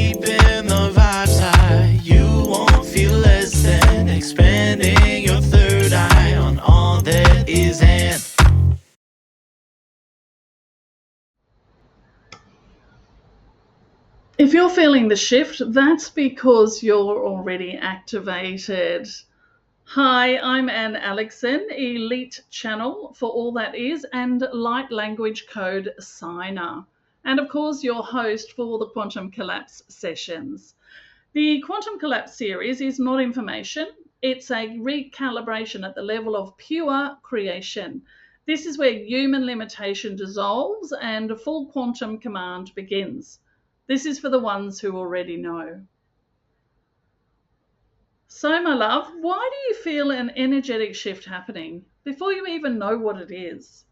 keeping the vibes high. You won't feel less than expanding your third eye on all that is and. If you're feeling the shift, that's because you're already activated. Hi, I'm Ann Alexen, Elite Channel for All That Is and Light Language Code Signer. And of course, your host for the Quantum Collapse sessions. The Quantum Collapse series is not information. It's a recalibration at the level of pure creation. This is where human limitation dissolves and full quantum command begins. This is for the ones who already know. So, my love, why do you feel an energetic shift happening before you even know what it is?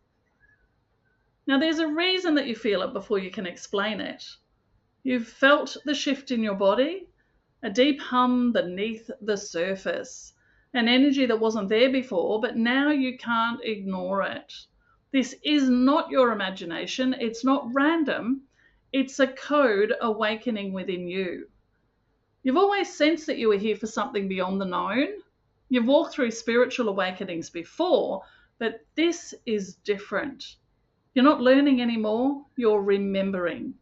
Now, there's a reason that you feel it before you can explain it. You've felt the shift in your body, a deep hum beneath the surface, an energy that wasn't there before, but now you can't ignore it. This is not your imagination. It's not random. It's a code awakening within you. You've always sensed that you were here for something beyond the known. You've walked through spiritual awakenings before, but this is different. You're not learning anymore, you're remembering.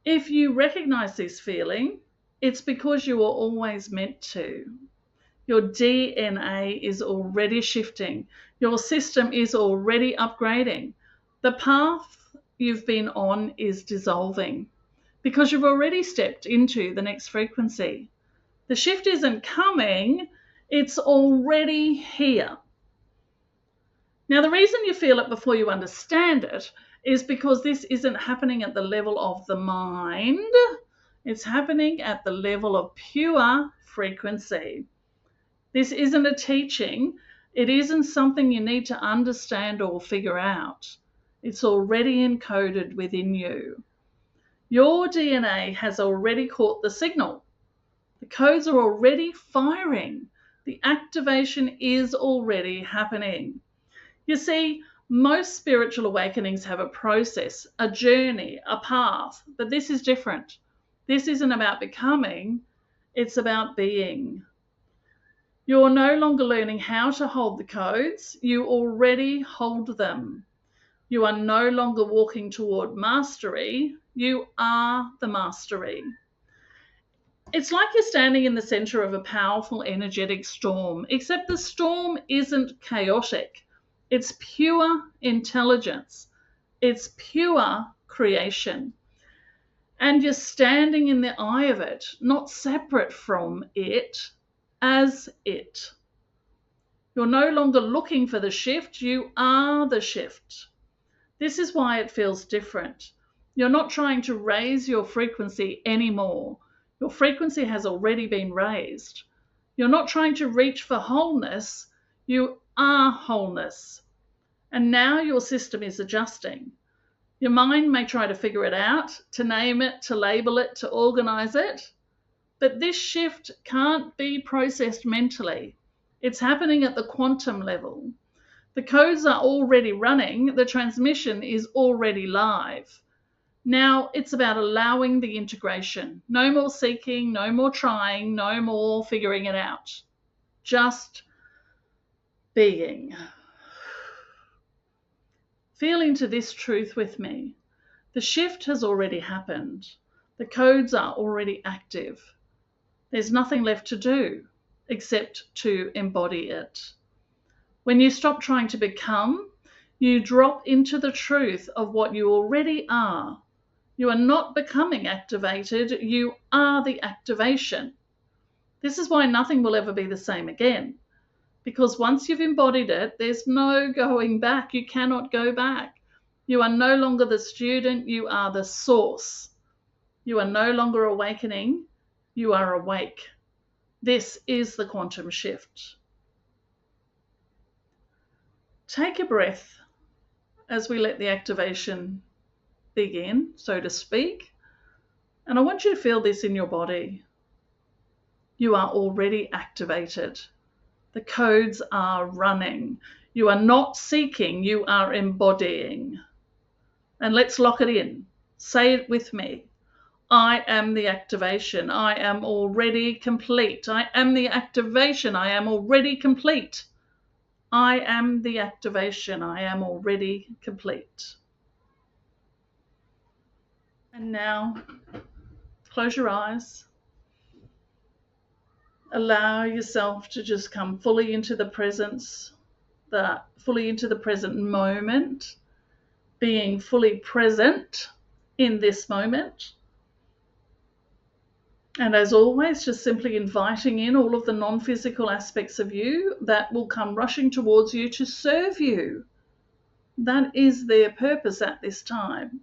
If you recognize this feeling, it's because you were always meant to. Your DNA is already shifting. Your system is already upgrading. The path you've been on is dissolving because you've already stepped into the next frequency. The shift isn't coming, it's already here. Now, the reason you feel it before you understand it is because this isn't happening at the level of the mind. It's happening at the level of pure frequency. This isn't a teaching. It isn't something you need to understand or figure out. It's already encoded within you. Your DNA has already caught the signal. The codes are already firing. The activation is already happening. You see, most spiritual awakenings have a process, a journey, a path, but this is different. This isn't about becoming, it's about being. You're no longer learning how to hold the codes, you already hold them. You are no longer walking toward mastery, you are the mastery. It's like you're standing in the center of a powerful energetic storm, except the storm isn't chaotic. It's pure intelligence. It's pure creation. And you're standing in the eye of it, not separate from it, as it. You're no longer looking for the shift, you are the shift. This is why it feels different. You're not trying to raise your frequency anymore. Your frequency has already been raised. You're not trying to reach for wholeness, you are wholeness. And now your system is adjusting. Your mind may try to figure it out, to name it, to label it, to organize it. But this shift can't be processed mentally. It's happening at the quantum level. The codes are already running. The transmission is already live. Now it's about allowing the integration. No more seeking, no more trying, no more figuring it out. Just being. Feel into this truth with me. The shift has already happened. The codes are already active. There's nothing left to do except to embody it. When you stop trying to become, you drop into the truth of what you already are. You are not becoming activated, you are the activation. This is why nothing will ever be the same again. Because once you've embodied it, there's no going back. You cannot go back. You are no longer the student, you are the source. You are no longer awakening, you are awake. This is the quantum shift. Take a breath as we let the activation begin, so to speak. And I want you to feel this in your body. You are already activated. The codes are running. You are not seeking, you are embodying. And let's lock it in. Say it with me. I am the activation. I am already complete. I am the activation. I am already complete. I am the activation. I am already complete. And now, close your eyes. Allow yourself to just come fully into the presence, fully into the present moment, being fully present in this moment. And as always, just simply inviting in all of the non-physical aspects of you that will come rushing towards you to serve you. That is their purpose at this time.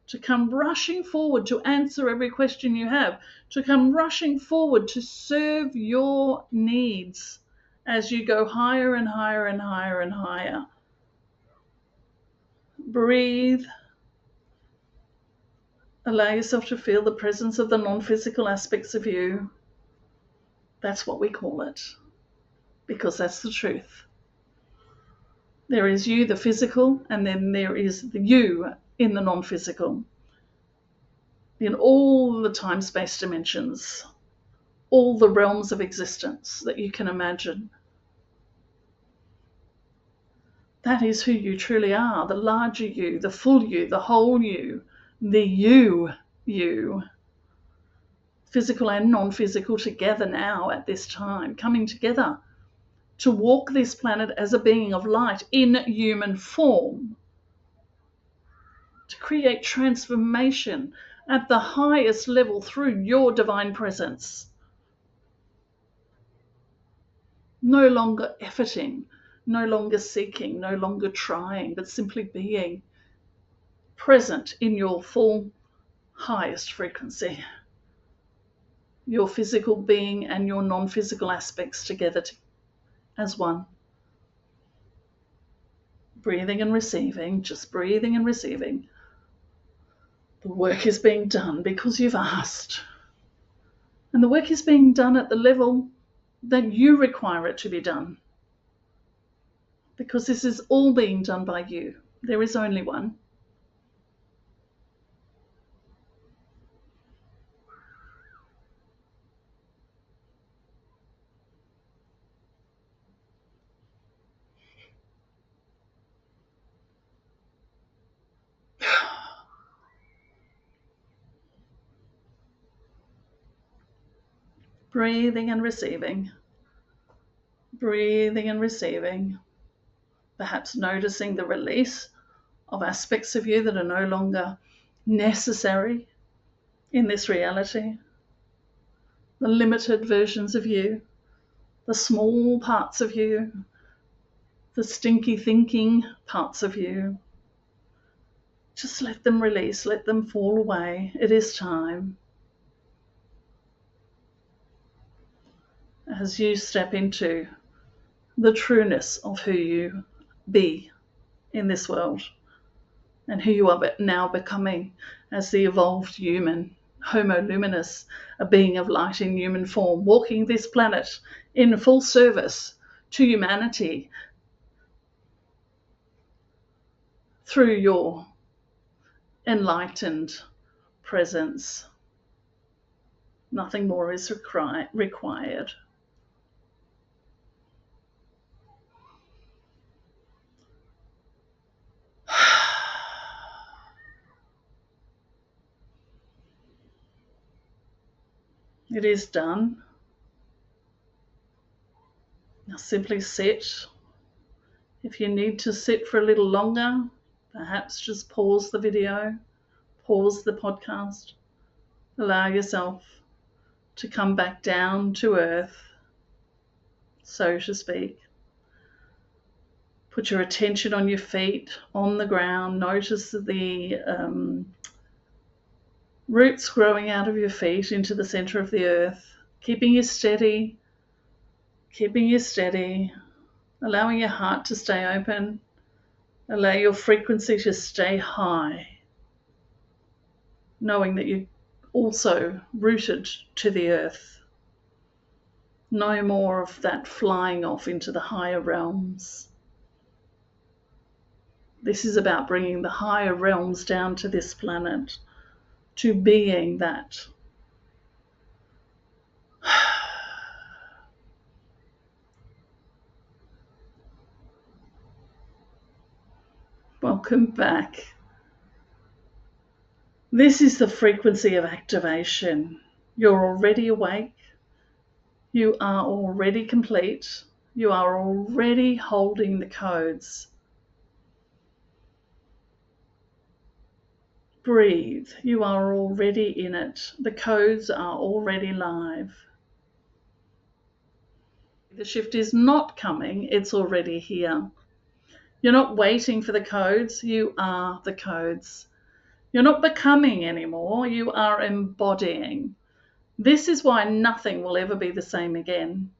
To come rushing forward to answer every question you have, to come rushing forward to serve your needs as you go higher and higher and higher and higher. Breathe. Allow yourself to feel the presence of the non-physical aspects of you. That's what we call it, because that's the truth. There is you, the physical, and then there is the you in the non-physical. In all the time-space dimensions, all the realms of existence that you can imagine. That is who you truly are, the larger you, the full you, the whole you, the you. Physical and non-physical together now at this time, coming together to walk this planet as a being of light in human form, to create transformation at the highest level through your divine presence. No longer efforting, no longer seeking, no longer trying, but simply being present in your full highest frequency. Your physical being and your non-physical aspects together as one. Breathing and receiving, just breathing and receiving. The work is being done because you've asked. And the work is being done at the level that you require it to be done. Because this is all being done by you. There is only one. Breathing and receiving. Breathing and receiving. Perhaps noticing the release of aspects of you that are no longer necessary in this reality. The limited versions of you, the small parts of you, the stinky thinking parts of you. Just let them release, let them fall away. It is time. As you step into the trueness of who you be in this world and who you are now becoming as the evolved human, Homo luminous, a being of light in human form, walking this planet in full service to humanity through your enlightened presence. Nothing more is required. It is done. Now simply sit. If you need to sit for a little longer, perhaps just pause the video, pause the podcast, allow yourself to come back down to earth, so to speak. Put your attention on your feet, on the ground. Notice the roots growing out of your feet into the center of the earth, keeping you steady, allowing your heart to stay open, allow your frequency to stay high, knowing that you're also rooted to the earth. No more of that flying off into the higher realms. This is about bringing the higher realms down to this planet, to being that. Welcome back. This is the frequency of activation. You're already awake. You are already complete. You are already holding the codes. Breathe. You are already in it. The codes are already live. The shift is not coming, it's already here. You're not waiting for the codes, you are the codes. You're not becoming anymore, you are embodying. This is why nothing will ever be the same again.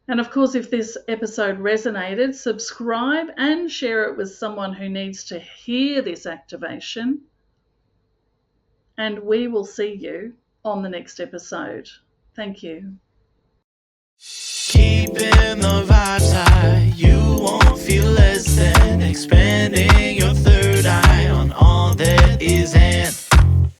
And of course, if this episode resonated, subscribe and share it with someone who needs to hear this activation. And we will see you on the next episode. Thank you. Keeping the vibes high, you won't feel less than expanding your